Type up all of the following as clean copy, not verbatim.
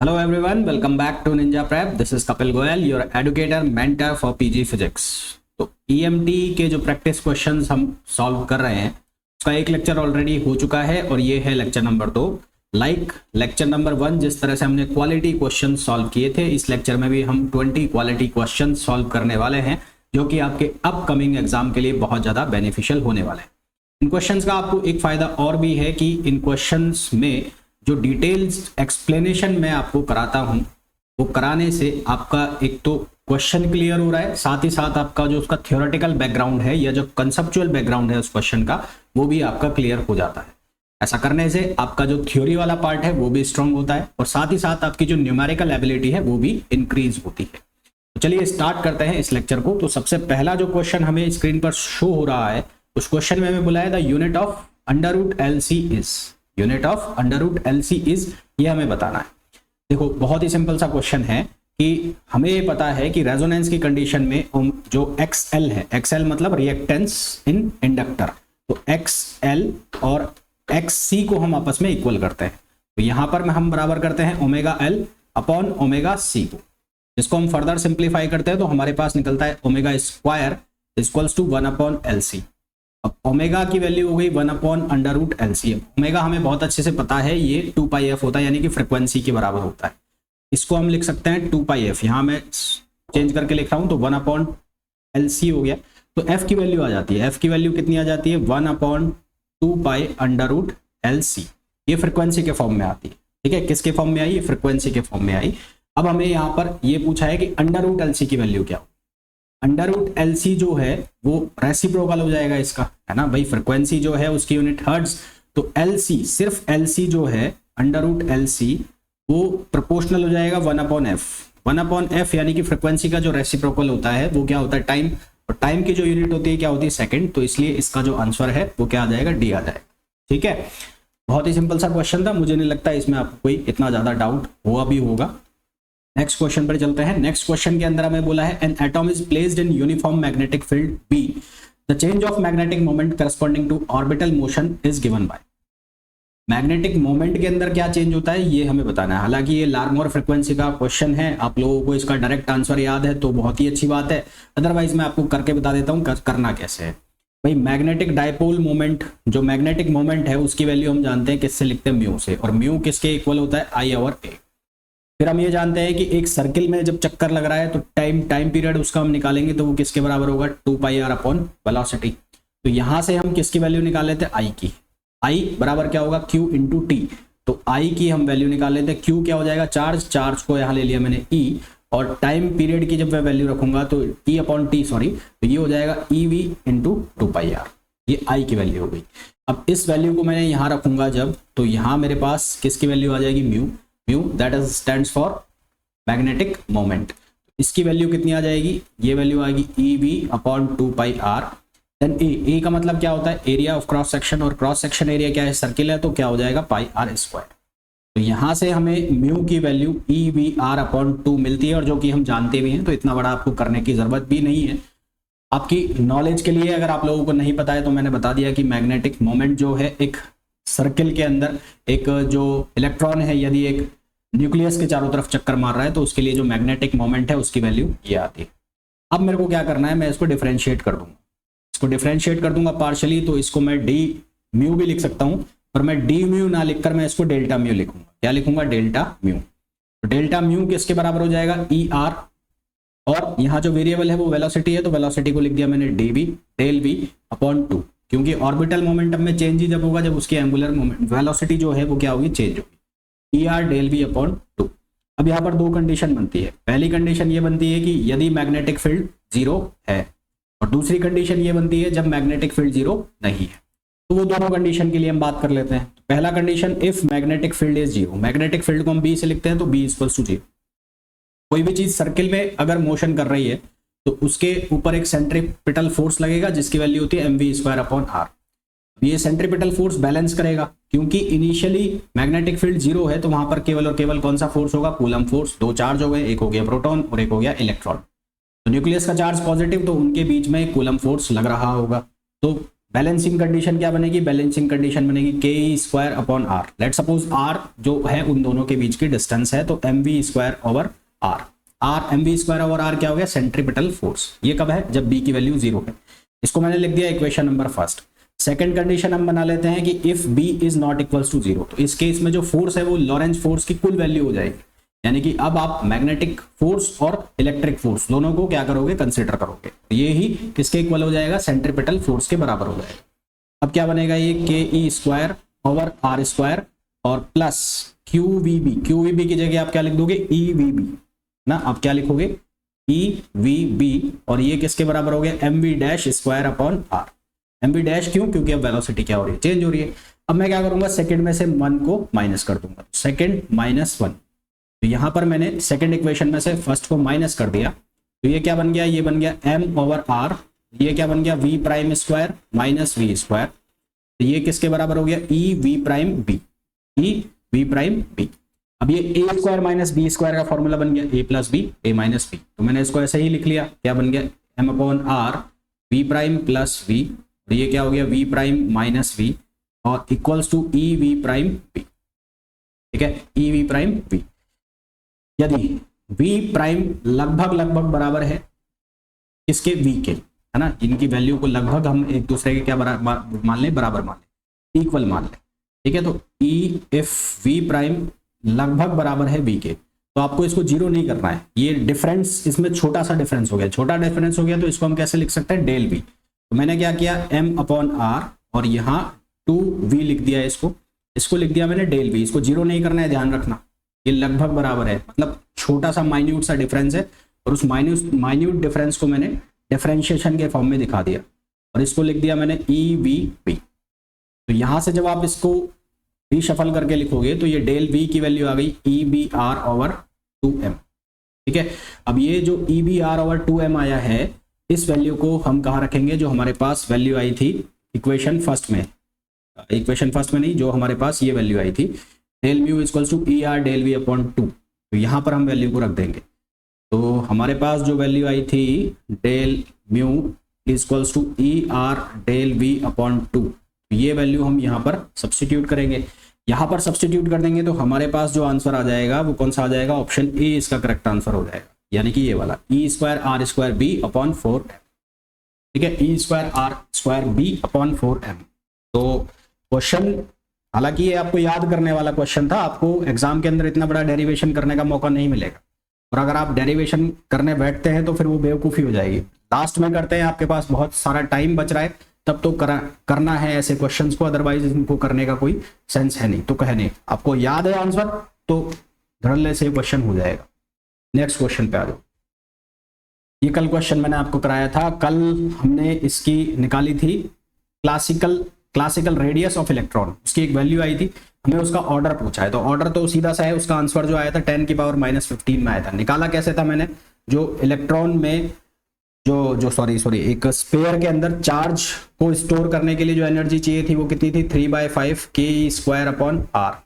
Hello everyone, welcome back to Ninja Prep. This is Kapil Goyal, your educator, mentor for PG Physics. तो EMT के जो practice questions हम solve कर रहे हैं उसका एक लेक्चर ऑलरेडी हो चुका है और ये है lecture number 2। Like lecture number 1 जिस तरह से हमने क्वालिटी क्वेश्चन सॉल्व किए थे, इस लेक्चर में भी हम 20 क्वालिटी क्वेश्चन सॉल्व करने वाले हैं जो कि आपके अपकमिंग एग्जाम के लिए बहुत ज़्यादा बेनिफिशियल होने वाले हैं। इन क्वेश्चंस का आपको एक फ़ायदा और भी है कि इन क्वेश्चंस में जो डिटेल्स एक्सप्लेनेशन मैं आपको कराता हूं वो कराने से आपका एक तो क्वेश्चन क्लियर हो रहा है, साथ ही साथ आपका जो उसका थ्योरेटिकल बैकग्राउंड है या जो कंसेप्चुअल बैकग्राउंड है उस क्वेश्चन का वो भी आपका क्लियर हो जाता है। ऐसा करने से आपका जो थ्योरी वाला पार्ट है वो भी स्ट्रांग होता है और साथ ही साथ आपकी जो न्यूमेरिकल एबिलिटी है वो भी इंक्रीज होती है। तो चलिए स्टार्ट करते हैं इस लेक्चर को। तो सबसे पहला जो क्वेश्चन हमें स्क्रीन पर शो हो रहा है उस क्वेश्चन में हमें बुलाया the unit of under root L C is. Unit of under root L C is ये हमें बताना है। देखो बहुत ही सिंपल सा क्वेश्चन है कि हमें ये पता है कि रेजोनेंस की कंडीशन में जो XL है, XL मतलब रिएक्टेंस इन इंडक्टर, तो XL और XC को हम आपस में इक्वल करते हैं। तो यहां पर हम बराबर करते हैं omega L upon omega C को। इसको हम फर्दर सिंप्लीफाई करते हैं तो हमारे पास निकलता है omega square equals to 1 upon LC। अब ओमेगा की वैल्यू हो गई 1 अपॉन अंडर रूट LC। ओमेगा हमें बहुत अच्छे से पता है ये 2 पाई f होता है, यानी कि फ्रीक्वेंसी के बराबर होता है। इसको हम लिख सकते हैं 2 पाई f, यहाँ मैं चेंज करके लिख रहा हूँ तो 1 अपॉन LC हो गया। तो f की वैल्यू आ जाती है, f की वैल्यू कितनी आ जाती है 1 upon 2 pi under root LC। ये फ्रिक्वेंसी के फॉर्म में आती है। ठीक है, किसके फॉर्म में आई? फ्रिक्वेंसी के फॉर्म में आई। अब हमें यहाँ पर ये पूछा है कि अंडर रूट LC की वैल्यू क्या हो। अंडर रूट LC जो है वो रेसिप्रोकल हो जाएगा इसका, है ना भाई। फ्रिक्वेंसी जो है उसकी यूनिट हर्ट्ज, तो LC सिर्फ LC जो है अंडर रूट LC वो प्रोपोर्शनल हो जाएगा 1 अपॉन f। 1 अपॉन f यानी कि फ्रिक्वेंसी का जो रेसिप्रोकल होता है वो क्या होता है? टाइम। और टाइम की जो यूनिट होती है क्या होती है? सेकंड। तो इसलिए इसका जो आंसर है वो क्या आ जाएगा? D आ जाएगा। ठीक है, बहुत ही सिंपल सा क्वेश्चन था, मुझे नहीं लगता इसमें आपको कोई इतना ज्यादा डाउट हुआ भी होगा। नेक्स्ट क्वेश्चन पर चलते हैं। नेक्स्ट क्वेश्चन के अंदर हमें बोला है an atom is placed in uniform magnetic field B, the change of magnetic moment corresponding to orbital motion is given by. Magnetic moment के अंदर क्या चेंज होता है ये हमें बताना है। हालांकि ये लार्मोर फ्रीक्वेंसी का क्वेश्चन है, आप लोगों को इसका डायरेक्ट आंसर याद है तो बहुत ही अच्छी बात है, अदरवाइज मैं आपको करके बता देता हूँ करना कैसे है। भाई मैग्नेटिक डायपोल मोमेंट, जो मैग्नेटिक मोमेंट है उसकी वैल्यू हम जानते हैं किससे लिखते हैं? म्यू से, और म्यू किसके इक्वल होता है? I/A। फिर हम ये जानते हैं कि एक सर्किल में जब चक्कर लग रहा है तो टाइम पीरियड उसका हम निकालेंगे तो वो किसके बराबर होगा? 2 पाई r अपॉन वेलोसिटी। तो यहां से हम किसकी वैल्यू निकाल लेते हैं? I की। I बराबर क्या होगा? Q into T. तो I की हम वैल्यू निकाल लेते हैं। Q क्या हो जाएगा? चार्ज को यहाँ ले लिया मैंने E, और टाइम पीरियड की जब मैं वैल्यू रखूंगा तो T अपॉन टी, सॉरी, तो ये हो जाएगा EV इंटू 2 पाई r। ये I की वैल्यू हो गई। अब इस वैल्यू को मैंने यहाँ रखूंगा जब, तो यहाँ मेरे पास किसकी वैल्यू आ जाएगी? Mu that is stands for magnetic moment. इसकी वैल्यू कितनी आ जाएगी? ये वैल्यू आएगी EV अपॉन 2 पाई r। देन ए का मतलब क्या होता है? एरिया ऑफ क्रॉस सेक्शन, और क्रॉस सेक्शन एरिया क्या है? सर्किल है, तो क्या हो जाएगा? पाई r स्क्वायर। तो यहाँ से हमें म्यू की वैल्यू EVR अपॉन 2 मिलती है, और जो कि हम जानते भी हैं तो इतना बड़ा आपको करने की जरूरत भी नहीं है। आपकी नॉलेज के लिए अगर आप लोगों को नहीं पता है तो मैंने बता दिया कि मैग्नेटिक मोमेंट जो है एक सर्किल के अंदर एक जो इलेक्ट्रॉन है यदि एक न्यूक्लियस के चारों तरफ चक्कर मार रहा है तो उसके लिए जो मैग्नेटिक मोमेंट है उसकी वैल्यू ये आती है। अब मेरे को क्या करना है? मैं इसको डिफरेंशिएट कर दूंगा, इसको डिफरेंशिएट कर दूंगा पार्शली, तो इसको मैं डी म्यू भी लिख सकता हूं, पर मैं डी म्यू ना लिखकर मैं इसको डेल्टा म्यू लिखूंगा। क्या लिखूंगा? Delta mu. तो डेल्टा म्यू किसके बराबर हो जाएगा? ER, और यहाँ जो वेरिएबल है वो वेलोसिटी है, तो वेलोसिटी को लिख दिया मैंने DV डेल V अपॉन 2, क्योंकि ऑर्बिटल मोमेंटम में चेंज ही जब होगा जब उसकी एंगुलर मोमेंट वेलोसिटी जो है वो क्या होगी? चेंज होगी। ER del V upon 2। अब यहाँ पर दो कंडीशन बनती है। पहली कंडीशन ये बनती है कि यदि मैग्नेटिक फील्ड 0 है, और दूसरी कंडीशन ये बनती है जब मैग्नेटिक फील्ड 0 नहीं है। तो वो दोनों कंडीशन के लिए हम बात कर लेते हैं। पहला condition, if magnetic field is 0, magnetic field को हम B से लिखते हैं तो B इक्वल्स टू 0। कोई भी चीज सर्किल में अगर मोशन कर रही है तो उसके ऊपर एक सेंट्रीपिटल फोर्स लगेगा जिसकी वैल्यू होती है mv स्क्वायर अपॉन r। ये सेंट्रीपिटल फोर्स बैलेंस करेगा, क्योंकि इनिशियली मैग्नेटिक फील्ड 0 है तो वहां पर केवल और केवल कौन सा फोर्स होगा? Coulomb force. दो चार्ज हो गए, एक हो गया प्रोटॉन और एक हो गया इलेक्ट्रॉन। तो न्यूक्लियस का चार्ज पॉजिटिव, तो उनके बीच में कूलम्ब फोर्स लग रहा होगा। तो बैलेंसिंग कंडीशन क्या बनेगी, बैलेंसिंग कंडीशन बनेगी के e square upon r. Let suppose r जो है उन दोनों के बीच की डिस्टेंस है, तो m v square over r. R m v square over r क्या हो गया, सेंट्रीपिटल फोर्स। ये कब है, जब बी की वैल्यू 0 है। इसको मैंने लिख दिया equation number first. Second condition हम बना लेते हैं कि if B is not equals to 0, तो इस केस में जो फोर्स है वो लॉरेंज फोर्स की कुल वैल्यू हो जाएगी। यानी कि अब आप मैग्नेटिक फोर्स और इलेक्ट्रिक फोर्स दोनों को क्या करोगे, कंसिडर करोगे। ये ही किसके इक्वल हो जाएगा, सेंट्रीपिटल फोर्स के बराबर हो जाएगा। अब क्या बनेगा, ये के e square over r square और plus q v B. Q v B की जगह आप क्या लिख दोगे, ई वी बी ना। आप क्या लिखोगे, ई वी बी, और ये किसके बराबर हो गया, m v dash square upon r. M v dash क्यों, क्योंकि अब वेलोसिटी क्या हो रही है, चेंज हो रही है। अब मैं क्या करूंगा, सेकंड में से 1 को माइनस कर दूंगा, सेकंड माइनस 1। तो यहां पर मैंने सेकंड इक्वेशन में से फर्स्ट को माइनस कर दिया, तो ये क्या बन गया, ये बन गया एम ओवर आर। ये क्या बन गया, v prime square minus v square. तो ये किसके बराबर हो गया, e v prime B, e v prime B. अब ये a square minus b square का फॉर्मूला बन गया a plus b, a minus b. तो मैंने इसको ऐसे ही लिख लिया, क्या बन गया, m upon r v prime plus v, और ये क्या हो गया, वी प्राइम माइनस वी, और equals to e v prime B. ठीक है, ई वी प्राइम बी। यदि वी प्राइम लगभग बराबर है किसके, वी के, है ना, इनकी वैल्यू को लगभग हम एक दूसरे के क्या मान लें, बराबर मान लें, इक्वल मान लें। ठीक है, तो ई इफ वी प्राइम लगभग बराबर है वी के, तो आपको इसको 0 नहीं करना है। ये डिफरेंस, इसमें छोटा सा डिफरेंस हो गया, छोटा डिफरेंस हो गया, तो इसको हम कैसे लिख सकते हैं, डेल वी। तो मैंने क्या किया, m अपॉन आर और यहाँ 2v लिख दिया, इसको लिख दिया मैंने डेल वी। इसको 0 नहीं करना है, ध्यान रखना, ये लगभग बराबर है, मतलब छोटा सा माइन्यूट सा डिफरेंस है, और उस माइन्यूट डिफरेंस को मैंने डिफरेंशिएशन के फॉर्म में दिखा दिया, और इसको लिख दिया मैंने ई वी बी। तो यहां से जब आप इसको रीशफल करके लिखोगे तो ये डेल वी की वैल्यू आ गई E B are over 2m। ठीक है, अब ये जो E B are over 2m आया है, इस वैल्यू को हम कहाँ रखेंगे, जो हमारे पास वैल्यू आई थी इक्वेशन फर्स्ट में, इक्वेशन फर्स्ट में नहीं, जो हमारे पास ये वैल्यू आई थी del mu equals to e r del v upon 2, तो यहाँ पर हम वैल्यू को रख देंगे। तो हमारे पास जो वैल्यू आई थी del mu equals to e r del v upon 2, ये वैल्यू हम यहाँ पर सब्स्टिट्यूट करेंगे। यहाँ पर सब्स्टिट्यूट कर देंगे तो हमारे पास जो आंसर आ जाएगा वो कौन सा आ जाएगा, ऑप्शन ए इसका करेक्ट आंसर हो जाएगा, यानी कि ये वाला e square r square b upon 4m। ठीक है, e square r square b upon 4m। तो क्वेश्चन, हालांकि ये आपको याद करने वाला क्वेश्चन था, आपको एग्जाम के अंदर इतना बड़ा डेरिवेशन करने का मौका नहीं मिलेगा, और अगर आप डेरिवेशन करने बैठते हैं तो फिर वो बेवकूफ़ी हो जाएगी। लास्ट में करते हैं, आपके पास बहुत सारा टाइम बच रहा है, तब तो करना है ऐसे क्वेश्चंस को, अदरवाइज इनको करने का कोई सेंस है नहीं। तो कहने आपको याद है आंसर तो धड़ल्ले से क्वेश्चन हो जाएगा। नेक्स्ट क्वेश्चन पे आ जाओ। ये कल क्वेश्चन मैंने आपको कराया था, कल हमने इसकी निकाली थी क्लासिकल रेडियस ऑफ इलेक्ट्रॉन, उसकी एक वैल्यू आई थी, हमें उसका ऑर्डर पूछा है। तो ऑर्डर तो सीधा सा है, उसका आंसर जो आया था 10 की पावर -15 में आया था। निकाला कैसे था मैंने, जो इलेक्ट्रॉन में जो सॉरी एक स्पेयर के अंदर चार्ज को स्टोर करने के लिए जो एनर्जी चाहिए थी वो कितनी थी, 3/5 के स्क्वायर अपॉन आर,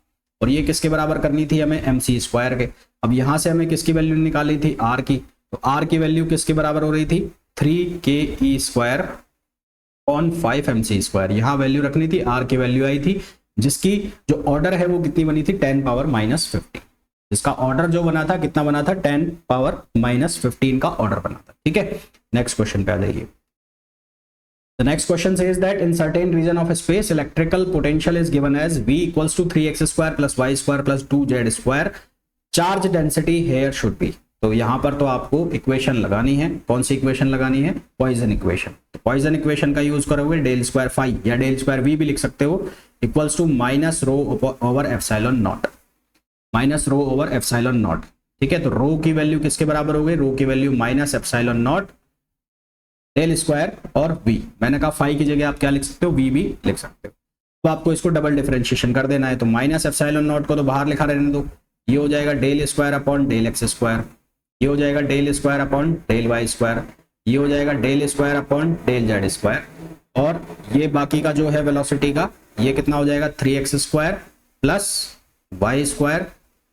और ये किसके बराबर करनी थी हमें, mc स्क्वायर के। अब यहां से हमें किसकी वैल्यू निकाली थी, r की, तो r की वैल्यू किसके बराबर हो रही थी, 3 स्क्वायर अपॉन 5 mc स्क्वायर। यहाँ वैल्यू रखनी थी, r की वैल्यू आई थी, जिसकी जो ऑर्डर है वो कितनी बनी थी, 10 पावर -15। इसका ऑर्डर जो बना था कितना बना था, 10 पावर -15 का ऑर्डर बना था। ठीक है, नेक्स्ट क्वेश्चन पे आ जाइए। The next question says that in certain region of space electrical potential is given as V equals to 3x square plus y square plus 2z square. Charge density here should be. तो यहाँ पर तो आपको equation लगानी है, कौन सी equation लगानी है, पॉइजन इक्वेशन। तो पॉइजन इक्वेशन का यूज करोगे डेल स्क्वायर फाई या डेल स्क्वायर वी भी लिख सकते हो, equals to minus rho over epsilon naught, minus rho over epsilon naught. ठीक है, तो रो की वैल्यू किसके बराबर हो गई, रो की value minus epsilon naught del square और v। मैंने कहा फाई की जगह आप क्या लिख सकते हो, v भी लिख सकते हो। तो आपको इसको डबल डिफरेंशिएशन कर देना है, तो माइनस एप्सिलॉन नॉट को तो बाहर लिखा रहने दो, ये हो जाएगा del square upon del x square, ये हो जाएगा del square upon del y square, ये हो जाएगा del square upon del z square, और ये बाकी का जो है वेलोसिटी का ये कितना हो जाएगा, 3x square plus y square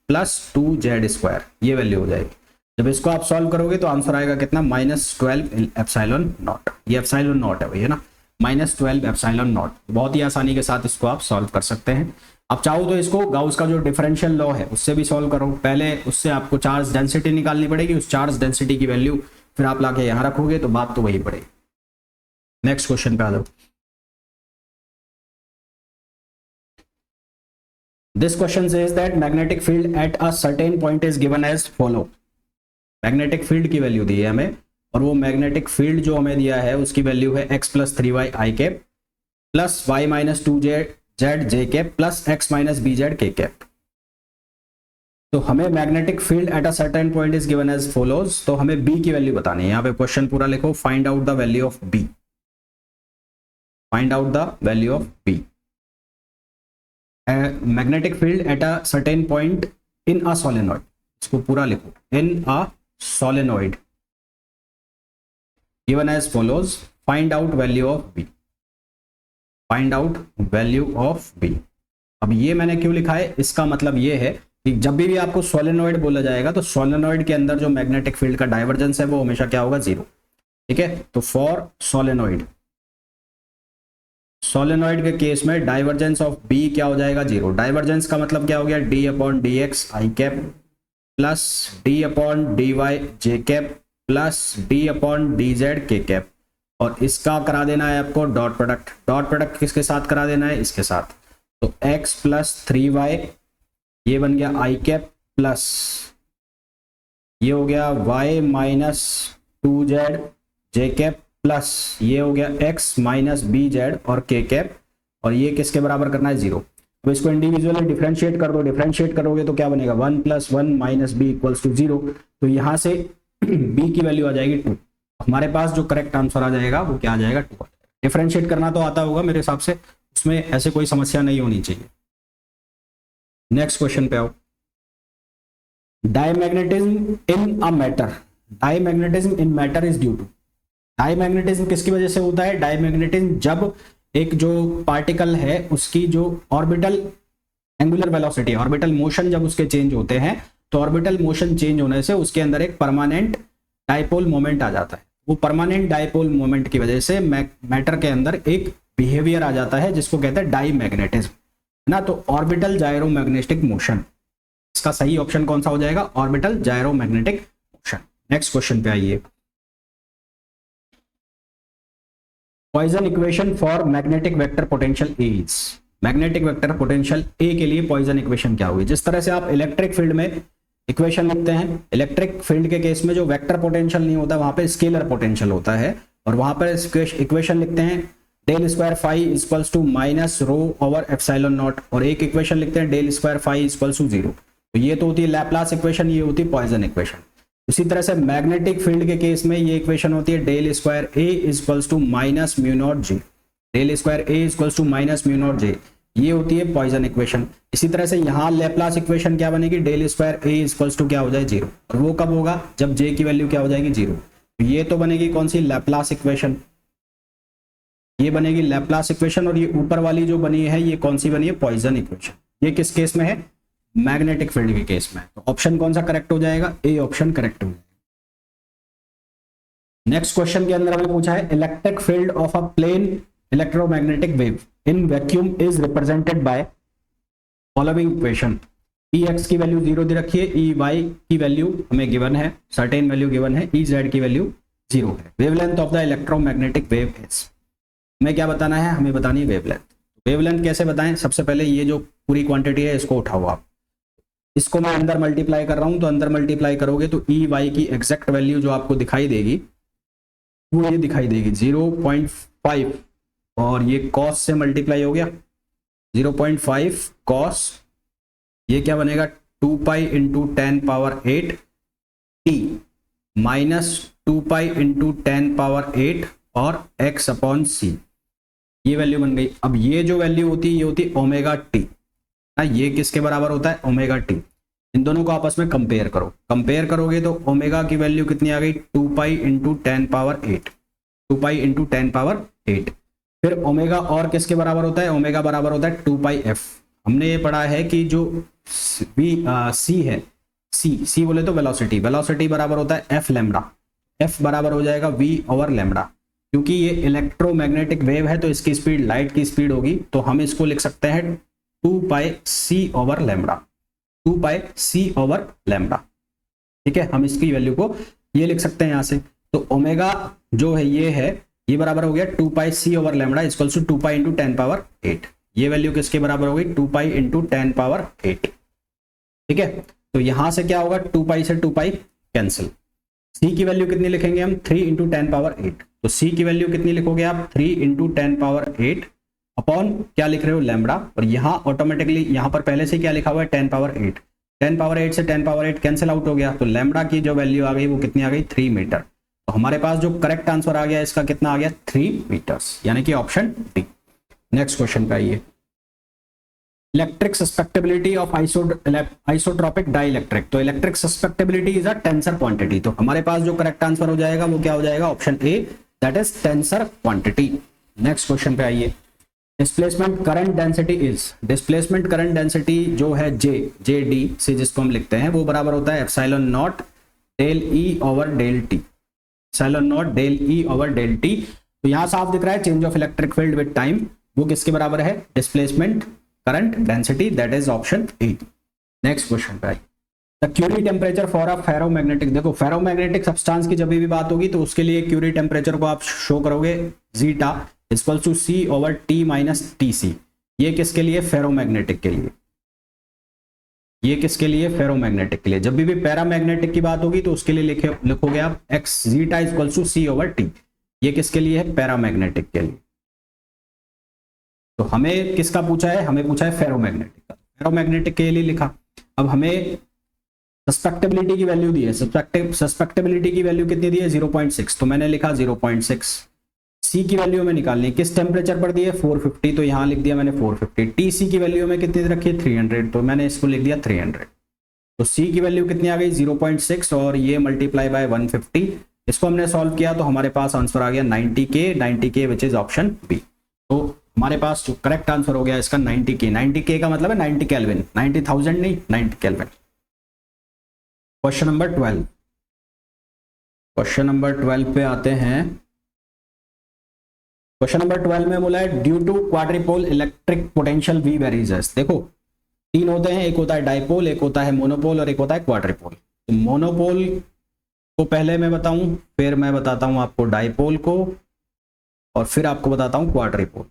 plus 2z square, ये वैल्यू हो जाएगी। जब इसको आप सॉल्व करोगे तो आंसर आएगा कितना, -12 एप्सिलॉन नॉट। ये एप्सिलॉन नॉट है भैया ना, -12 एप्सिलॉन नॉट। बहुत ही आसानी के साथ इसको आप सॉल्व कर सकते हैं। आप चाहो तो इसको गाउस का जो डिफरेंशियल लॉ है उससे भी सॉल्व करो। पहले उससे आपको चार्ज डेंसिटी निकालनी पड़ेगी, उस चार्ज डेंसिटी की वैल्यू फिर आप लाके यहां रखोगे तो बात तो वही पड़ेगी। नेक्स्ट क्वेश्चन पे आ जाओ। This question says that magnetic field at a certain point is given as follow. Magnetic field की वैल्यू दी है हमें, और वो मैग्नेटिक फील्ड जो हमें दिया है उसकी वैल्यू है x + 3y i cap plus y - 2z j cap plus x - bz k cap. तो हमें magnetic field at a certain point is given as follows. तो हमें b की वैल्यू बतानी है। यहाँ पे क्वेश्चन पूरा लिखो, find out the value of b। Find out the value of b। Magnetic field at a certain point in a solenoid, इसको पूरा लिखो, in a solenoid given as follows, find out value of b, find out value of b। अब ये मैंने क्यों लिखा है, इसका मतलब ये है कि जब भी आपको सोलेनॉइड बोला जाएगा तो सोलेनॉइड के अंदर जो मैग्नेटिक फील्ड का डाइवर्जेंस है वो हमेशा क्या होगा, 0। ठीक है, तो फॉर सोलेनॉइड, सोलेनॉइड के केस में डाइवर्जेंस ऑफ बी क्या हो जाएगा, 0। डाइवर्जेंस का मतलब क्या हो गया, d/dx i cap plus d/dy j cap plus d/dz k cap, और इसका करा देना है आपको डॉट प्रोडक्ट। डॉट प्रोडक्ट किसके साथ करा देना है, इसके साथ। तो x + 3y ये बन गया i कैप प्लस ये हो गया y - 2z j cap plus ये हो गया x - bz और k कैप, और ये किसके बराबर करना है, 0। तो इसको इंडिविजुअली डिफरेंशिएट कर दो। डिफरेंशिएट करोगे तो क्या बनेगा, 1 + 1 - b = 0। तो यहां से b की वैल्यू आ जाएगी 2। हमारे पास जो करेक्ट आंसर आ जाएगा वो क्या आ जाएगा, 2। डिफरेंशिएट करना तो आता होगा मेरे हिसाब से, उसमें ऐसे कोई समस्या नहीं होनी चाहिए। नेक्स्ट क्वेश्चन पे आओ। Diamagnetism in a matter, diamagnetism in matter is due to. Diamagnetism किसकी वजह से होता है, डायमैग्नेटिज्म जब एक जो पार्टिकल है उसकी जो orbital angular velocity, orbital motion जब उसके चेंज होते हैं, तो ऑर्बिटल मोशन चेंज होने से उसके अंदर एक परमानेंट डाइपोल मोमेंट आ जाता है। वो परमानेंट डाइपोल मोमेंट की वजह से मैटर के अंदर एक बिहेवियर आ जाता है जिसको कहते हैं डायमैग्नेटिज्म, है ना। तो ऑर्बिटल जायरोमैग्नेटिक मोशन, इसका सही ऑप्शन कौन सा हो जाएगा, orbital gyromagnetic motion. Next question पे आइए। Poisson equation for magnetic vector potential is, magnetic vector potential A के लिए पॉइजन इक्वेशन क्या हुई। जिस तरह से आप इलेक्ट्रिक फील्ड में इक्वेशन लिखते हैं, इलेक्ट्रिक फील्ड के केस में जो वेक्टर पोटेंशियल नहीं होता वहां पे स्केलर पोटेंशियल होता है, और वहां पर इक्वेशन लिखते हैं del² phi = -ρ/ε0, और एक इक्वेशन लिखते हैं del² phi = 0। तो ये तो होती है लैप्लास इक्वेशन, ये होती है पॉइजन इक्वेशन। उसी तरह से मैग्नेटिक फील्ड के केस में ये इक्वेशन होती है del² A = -μ0j, del² A = -μ0j, ये होती है पॉइजन इक्वेशन। इसी तरह से यहाँ लैप्लास इक्वेशन क्या बनेगी, del² A = क्या हो जाए, 0, और वो कब होगा, जब j की वैल्यू क्या हो जाएगी, 0। तो ये तो बनेगी कौन सी, लैप्लास इक्वेशन, ये बनेगी लैप्लास इक्वेशन, और ये ऊपर वाली जो बनी है ये कौन सी बनी है, पॉइजन इक्वेशन। ये किस केस में है, मैग्नेटिक फील्ड के केस में। तो ऑप्शन कौन सा करेक्ट हो जाएगा, ए ऑप्शन करेक्ट हो जाएगा। नेक्स्ट क्वेश्चन के अंदर हमें पूछा है electric field of a plane electromagnetic wave in vacuum is represented by following equation. Ex की वैल्यू 0 दे रखी है, Ey की वैल्यू हमें गिवन है, सर्टेन वैल्यू गिवन है, Ez की वैल्यू 0 है। Wavelength of the electromagnetic wave is, हमें क्या बताना है, हमें बतानी है वेवलेंथ। वेवलेंथ कैसे बताएं, सबसे पहले ये जो पूरी क्वांटिटी है इसको उठाओ आप, इसको मैं अंदर मल्टीप्लाई कर रहा हूं, तो अंदर मल्टीप्लाई करोगे तो Ey की एग्जैक्ट वैल्यू जो आपको दिखाई देगी वो ये दिखाई देगी 0.5, और ये कॉस से मल्टीप्लाई हो गया 0.5 कॉस, ये क्या बनेगा 2π × 10⁸ t माइनस 2π × 10⁸ और x/c, ये वैल्यू बन गई। अब ये जो वैल्यू होती है ये होती है ओमेगा टी, ये किसके बराबर होता है, ओमेगा टी। इन दोनों को आपस में कंपेयर करो, कंपेयर करोगे तो ओमेगा की वैल्यू कितनी आ गई, 2π × 10⁸, 2π × 10⁸। फिर ओमेगा और किसके बराबर होता है, ओमेगा बराबर होता है 2πf। हमने ये पढ़ा है कि जो सी है, सी बोले तो वेलोसिटी, वेलोसिटी बराबर होता है f लैम्डा, f बराबर हो जाएगा v/λ। क्योंकि ये इलेक्ट्रोमैग्नेटिक वेव है तो इसकी स्पीड लाइट की स्पीड होगी, तो हम इसको लिख सकते हैं 2πc/λ, 2πc/λ। ठीक है, हम इसकी वैल्यू को ये लिख सकते हैं यहां से। तो ओमेगा जो है ये बराबर हो गया 2πc/λ इक्वल्स टू 2π इंटू 10⁸। ये वैल्यू किसके बराबर हो गई? 2π इंटू 10⁸। ठीक है, तो यहां से क्या होगा, 2π से 2π कैंसिल। c की वैल्यू कितनी लिखेंगे हम? 3 इंटू 10⁸। तो c की वैल्यू कितनी लिखोगे आप? 3 इंटू 10⁸ अपॉन क्या लिख रहे हो? लैम्बडा। और यहाँ ऑटोमेटिकली यहाँ पर पहले से क्या लिखा हुआ है? 10⁸। 10⁸ से 10⁸ कैंसिल आउट हो गया, तो लैम्बडा की जो वैल्यू आ गई वो कितनी आ गई? 3 मीटर। तो हमारे पास जो करेक्ट आंसर आ गया इसका कितना आ गया? 3 मीटर्स, यानी कि ऑप्शन डी। नेक्स्ट क्वेश्चन पे आइए। Electric susceptibility of isotropic dielectric. तो electric susceptibility is a tensor quantity. तो हमारे पास जो करेक्ट आंसर हो जाएगा वो क्या हो जाएगा? Option A, that is tensor quantity. Next question पे आइए। Displacement current density is, displacement current density जो है जे डी से जिसको हम लिखते हैं वो बराबर होता है epsilon naught del E over del T, epsilon naught del E over del T. तो यहां साफ दिख रहा है change of electric field with time, वो किसके बराबर है? Displacement current density, that is option A. Next question पे आइए। The Curie temperature for a ferromagnetic. देखो फेरोमैग्नेटिक सब्सटेंस की जब भी बात होगी तो उसके लिए क्यूरी टेम्परेचर को आप शो करोगे zeta equal to C over T minus T C. ये किसके लिए? फेरोमैग्नेटिक के लिए। ये किसके लिए? फेरोमैग्नेटिक के लिए। जब भी पैरामैग्नेटिक की बात होगी तो उसके लिए लिखोगे आप X zeta equal to C over T. ये किसके लिए है? पैरामैग्नेटिक के लिए। तो हमें किसका पूछा है? हमें पूछा है फेरोमैग्नेटिक का, फेरोमैग्नेटिक के लिए लिखा। अब हमें सस्पेक्टेबिलिटी की वैल्यू दी है, सस्पेक्टेबिलिटी की वैल्यू कितनी दी है? 0.6, तो मैंने लिखा 0.6। सी की वैल्यू में निकालनी, किस टेम्परेचर पर दी है? 450, तो यहां लिख दिया मैंने 450। टी सी की वैल्यू में कितनी रखी है? 300, तो मैंने इसको लिख दिया 300। तो सी की वैल्यू कितनी आ गई? 0.6 और ये मल्टीप्लाई बाय 150। इसको हमने सॉल्व किया तो हमारे पास आंसर आ गया 90K which is option B. तो हमारे पास जो करेक्ट आंसर हो गया इसका 90K। 90K का मतलब है 90 केल्विन, 90,000 नहीं, 90 kelvin. Question number 12। Question number 12 पे आते हैं। क्वेश्चन नंबर 12 में बोला है due to quadrupole electric potential V varies. देखो तीन होते हैं, एक होता है डाइपोल, एक होता है मोनोपोल और एक होता है क्वाड्रिपोल। तो मोनोपोल को पहले मैं बताऊं, फिर मैं बताता हूं आपको डाइपोल को, और फिर आपको बताता हूं क्वाड्रिपोल।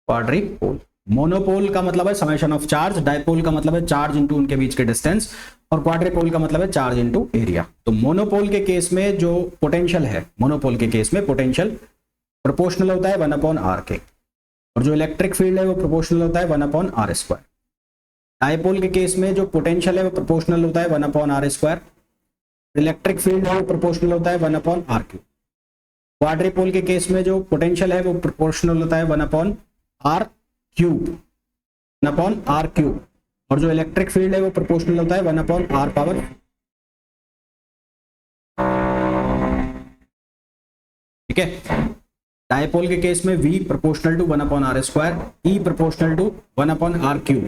क्वाड्रिपोल, मोनोपोल का मतलब है समेशन ऑफ चार्ज, डाइपोल का मतलब है चार्ज इनटू उनके बीच के डिस्टेंस, और क्वाड्रिपोल का मतलब है चार्ज इनटू एरिया। तो मोनोपोल के केस में जो पोटेंशियल है, मोनोपोल के केस में पोटेंशियल प्रोपोर्शनल होता है 1/r के, और जो इलेक्ट्रिक फील्ड है वो प्रोपोर्शनल होता है 1/r²। डाइपोल के केस में जो पोटेंशियल है वो प्रोपोर्शनल होता है 1/r², इलेक्ट्रिक फील्ड है वो प्रोपोर्शनल होता है 1/r³। क्वाड्रिपोल के केस में जो पोटेंशियल है वो प्रोपोर्शनल होता है 1/r³, 1/r³, और जो इलेक्ट्रिक फील्ड है वो प्रोपोर्शनल होता है 1/r⁴। ठीक है, डाइपोल के केस में V proportional to 1/r², E proportional to 1/r³।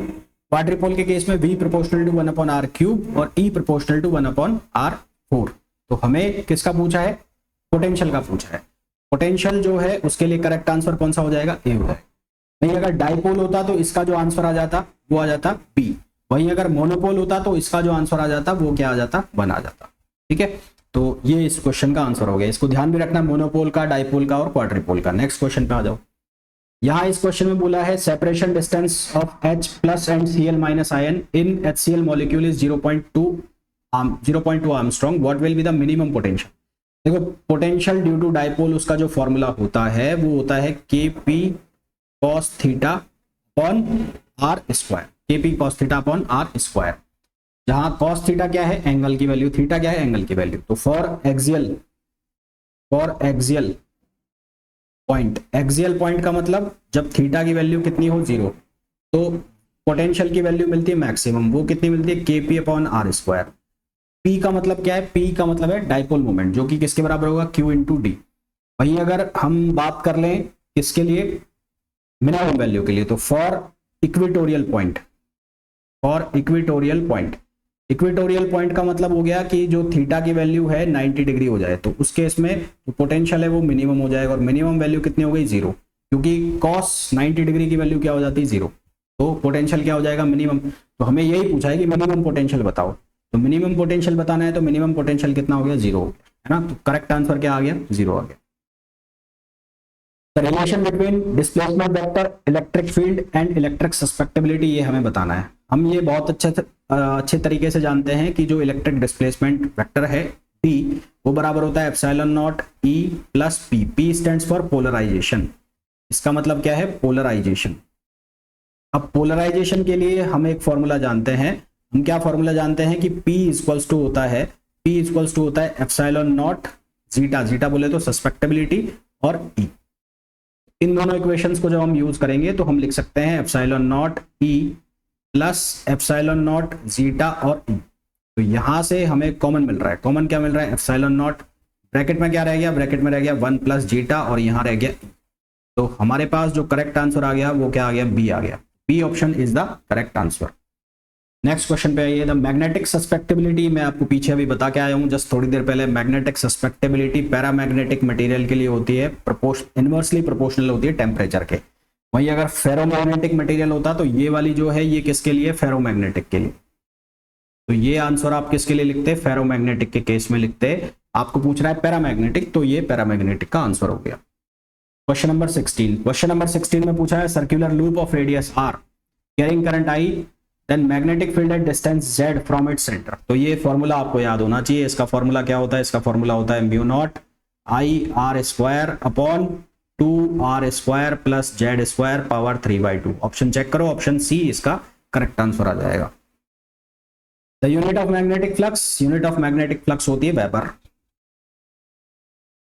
Quadrupole के केस में V प्रोपोर्शनल टू 1/r³ और E प्रोपोर्शनल टू 1/r⁴। तो हमें किसका पूछा है? पोटेंशियल का पूछा है। पोटेंशियल जो है उसके लिए करेक्ट आंसर कौन सा हो जाएगा? ए हो जाएगा। वहीं अगर डाइपोल होता तो इसका जो आंसर आ जाता वो आ जाता बी। वहीं अगर मोनोपोल होता तो इसका जो आंसर आ जाता वो क्या आ जाता? 1 आ जाता। ठीक है, तो ये इस क्वेश्चन का आंसर हो गया। इसको ध्यान भी रखना, मोनोपोल का, डाइपोल का और क्वाड्रिपोल का। नेक्स्ट क्वेश्चन पे आ जाओ। यहाँ इस क्वेश्चन में बोला है separation distance of H+ and Cl- ion in HCl molecule is 0.2 Armstrong, what will be the minimum potential. देखो पोटेंशियल ड्यू टू डाइपोल उसका जो फॉर्मूला होता है वो होता है Kp cos theta upon r², Kp cos theta upon r², जहां cos theta क्या है? एंगल की वैल्यू, थीटा क्या है? एंगल की वैल्यू। तो फॉर एक्सियल पॉइंट का मतलब जब थीटा की वैल्यू कितनी हो? 0, तो पोटेंशियल की वैल्यू मिलती है मैक्सिमम, वो कितनी मिलती है? Kp upon r²। P का मतलब क्या है? P का मतलब है डाइपोल मोमेंट, जो कि किसके बराबर होगा? Q into D. वहीं अगर हम बात कर लें किसके लिए? मिनिमम वैल्यू के लिए, तो for equatorial point equatorial point का मतलब हो गया कि जो थीटा की वैल्यू है 90 डिग्री हो जाए, तो उस केस में जो पोटेंशियल है वो मिनिमम हो जाएगा, और मिनिमम वैल्यू कितनी हो गई, 0, क्योंकि कॉस 90 डिग्री की वैल्यू क्या हो जाती है, 0, तो पोटेंशियल क्या हो जाएगा, मिनिमम। तो हमें यही पूछा है कि मिनिमम पोटेंशियल बताओ, तो मिनिमम पोटेंशियल बताना है, तो मिनिमम पोटेंशियल कितना हो गया, 0 हो गया, है ना। तो करेक्ट आंसर क्या आ गया, 0 आ गया। Relation between displacement vector, electric field and electric susceptibility, ये हमें बताना है। हम ये बहुत अच्छे तरीके से जानते हैं कि जो इलेक्ट्रिक डिस्प्लेसमेंट वेक्टर है T, वो बराबर होता है epsilon naught E plus P। P stands for polarization. इसका मतलब क्या है, पोलराइजेशन। अब पोलराइजेशन के लिए हम एक फॉर्मूला जानते हैं। हम क्या फॉर्मूला जानते हैं कि P इक्वल्स टू होता है एप्सिलॉन नॉट जीटा, जीटा बोले तो सस्पेक्टेबिलिटी और E। इन दोनों इक्वेशंस को जब हम यूज करेंगे तो हम लिख सकते हैं epsilon naught E plus epsilon not zeta और E। तो यहां से हमें कॉमन मिल रहा है, कॉमन क्या मिल रहा है, एप्सिलॉन नॉट, ब्रैकेट में क्या रह गया, ब्रैकेट में रह गया 1 प्लस जीटा और यहां रह गया E। तो हमारे पास जो करेक्ट आंसर आ गया वो क्या आ गया, बी आ गया। B option is the correct answer. Next question पे आइए। द मैग्नेटिक सस्पेक्टेबिलिटी, मैं आपको पीछे अभी बता के आया हूं जस्ट थोड़ी देर पहले। मैग्नेटिक सस्पेक्टेबिलिटी पैरामैग्नेटिक मटेरियल के लिए होती है, इनवर्सली प्रोपोर्शनल होती है टेम्परेचर के। वहीं अगर फेरोमैग्नेटिक मटेरियल होता तो ये वाली जो है ये किसके लिए, फेरोमैग्नेटिक के लिए। तो ये आंसर आप किसके लिए लिखते, फेरोमैग्नेटिक के केस में लिखते। आपको पूछ रहा है पैरामैग्नेटिक, तो ये पैरामैग्नेटिक का आंसर हो गया। Question number 16। क्वेश्चन नंबर 16 में पूछा है circular loop of radius r carrying current I, then magnetic field at distance z from its centre. तो ये फॉर्मूला आपको याद होना चाहिए। इसका फॉर्मूला क्या होता है, इसका फॉर्मूला होता है mu naught I r square upon 2r square plus Z square power 3/2। Option check करो, ऑप्शन सी इसका करेक्ट आंसर आ जाएगा। The unit of magnetic flux, unit of magnetic flux होती है weber.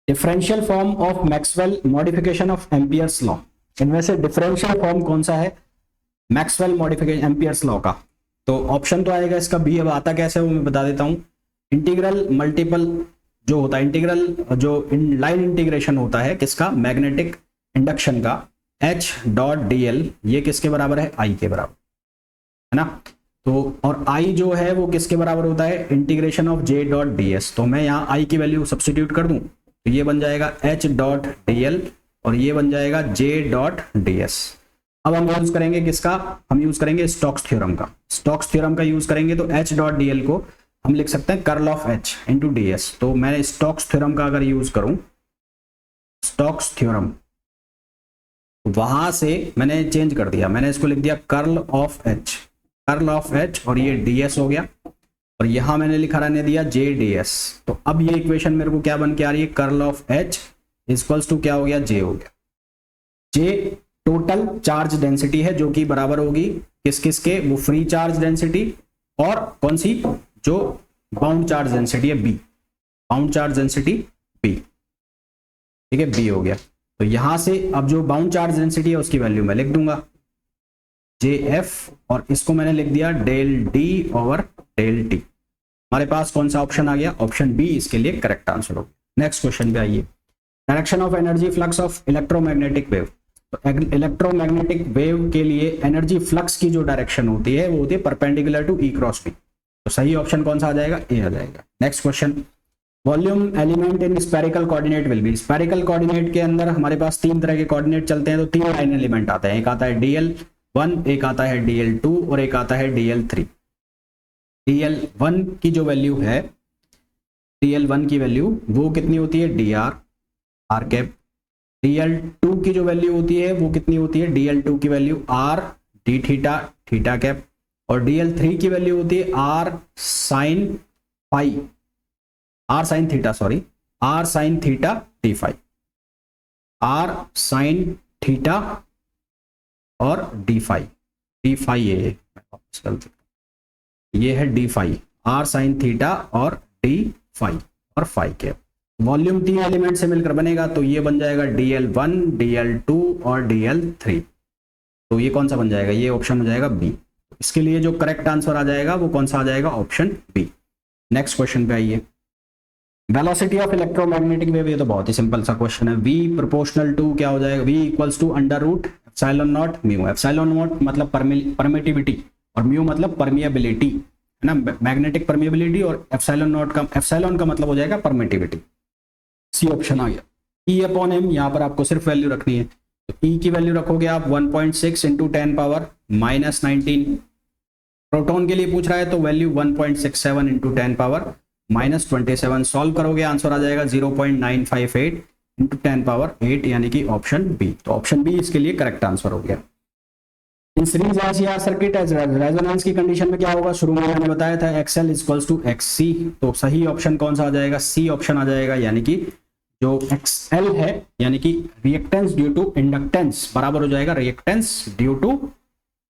Differential form of Maxwell modification of Ampere's law, इनमें से differential form कौन सा है, मैक्सवेल मॉडिफिकेशन एम्पियर्स लॉ का। तो ऑप्शन तो आएगा इसका बी। अब आता कैसे वो मैं बता देता हूं। इंटीग्रल मल्टीपल जो होता है, इंटीग्रल जो लाइन इंटीग्रेशन होता है किसका, मैग्नेटिक इंडक्शन का, H डॉट dl, ये किसके बराबर है, I के बराबर, है ना। तो और I जो है वो किसके बराबर होता है, integration of J dot ds। तो मैं यहाँ I की वैल्यू सब्स्टिट्यूट कर दूं तो ये बन जाएगा H डॉट dl और ये बन जाएगा J डॉट ds। अब हम यूज करेंगे किसका, हम यूज करेंगे स्टोक्स थ्योरम का। स्टोक्स थ्योरम का यूज करेंगे तो H डॉट dl को हम लिख सकते हैं curl of H into ds। तो मैं स्टोक्स थ्योरम का अगर यूज करूं, स्टोक्स थ्योरम, वहां से मैंने चेंज कर दिया, मैंने इसको लिख दिया curl of H, curl of H और ये ds हो गया, और यहां मैंने लिखा रहने दिया J ds। तो अब ये इक्वेशन मेरे को क्या बन के आ रही है, curl of H equals to क्या हो गया, J हो गया। J टोटल चार्ज डेंसिटी है जो कि बराबर होगी किस किस के, वो फ्री चार्ज डेंसिटी और कौन सी, जो बाउंड चार्ज डेंसिटी है B, bound charge density B, ठीक है, B हो गया। तो यहां से अब जो बाउंड चार्ज डेंसिटी है उसकी वैल्यू मैं लिख दूंगा JF, और इसको मैंने लिख दिया del D over del T। हमारे पास कौन सा ऑप्शन आ गया, ऑप्शन बी इसके लिए करेक्ट आंसर होगा। नेक्स्ट क्वेश्चन पे आइए। Direction of energy flux of electromagnetic wave. तो इलेक्ट्रोमैग्नेटिक वेव के लिए एनर्जी फ्लक्स की जो डायरेक्शन होती है वो होती है perpendicular to E cross B। तो सही ऑप्शन कौन सा आ जाएगा, ए आ जाएगा। Next question, volume element in spherical coordinate will be. Spherical coordinate के अंदर हमारे पास तीन तरह के कोऑर्डिनेट चलते हैं, तो तीन लाइन एलिमेंट आते हैं, एक आता है DL1, एक आता है DL2 और एक आता है DL3। DL1 की जो वैल्यू है, DL1 की वैल्यू वो कितनी होती है, dr r कैप। DL2 की जो वैल्यू होती है वो कितनी होती है, DL2 की वैल्यू r d theta theta cap, और DL3 की वैल्यू होती है r sine phi, r sine theta, sorry r sine theta d phi, r sine theta और d फाई, d फाई ये है d phi, r sine theta और d फाई और फाई कैप। वॉल्यूम तीन एलिमेंट से मिलकर बनेगा, तो ये बन जाएगा DL1, DL2 और DL3। तो ये कौन सा बन जाएगा, ये ऑप्शन हो जाएगा बी। इसके लिए जो करेक्ट आंसर आ जाएगा वो कौन सा आ जाएगा, ऑप्शन बी। नेक्स्ट क्वेश्चन पे आइए। वेलोसिटी ऑफ इलेक्ट्रोमैग्नेटिक वेव, ये तो बहुत ही सिंपल सा क्वेश्चन है। V प्रोपोर्शनल टू क्या हो जाएगा, V equals to under root epsilon naught mu. Epsilon naught मतलब परमिटिविटी और म्यू मतलब परमिएबिलिटी, है ना, मैग्नेटिक परमेबिलिटी, और एप्सिलॉन का मतलब हो जाएगा परमिटिविटी। सी ऑप्शन आ गया। ई अपॉन एम, यहाँ पर आपको सिर्फ वैल्यू रखनी है, तो ई की वैल्यू रखोगे आप 1.6 इंटू 10 पावर -19। प्रोटॉन के लिए पूछ रहा है तो वैल्यू 1.67 इंटू 10 पावर -27। सॉल्व करोगे आंसर आ जाएगा 0.958 इंटू 10 पावर 8, यानी कि ऑप्शन बी। तो ऑप्शन बी इसके लिए करेक्ट आंसर हो गया। In series RCR circuit resonance की कंडीशन में क्या होगा, शुरू में मैंने बताया था XL इक्वल्स टू XC, तो सही ऑप्शन कौन सा आ जाएगा, सी ऑप्शन आ जाएगा, यानी कि जो XL है यानी कि रिएक्टेंस ड्यू टू इंडक्टेंस बराबर हो जाएगा रिएक्टेंस ड्यू टू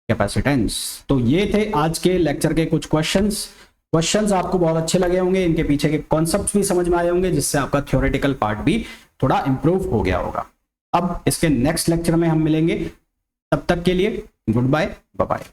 कैपेसिटेंस। तो ये थे आज के लेक्चर के कुछ क्वेश्चंस आपको बहुत अच्छे लगे होंगे, इनके पीछे के कॉन्सेप्ट्स भी समझ में आए होंगे, जिससे आपका थ्योरेटिकल पार्ट भी थोड़ा इंप्रूव हो गया होगा। अब इसके नेक्स्ट लेक्चर में हम मिलेंगे, तब तक के लिए गुड बाय, बाय बाय।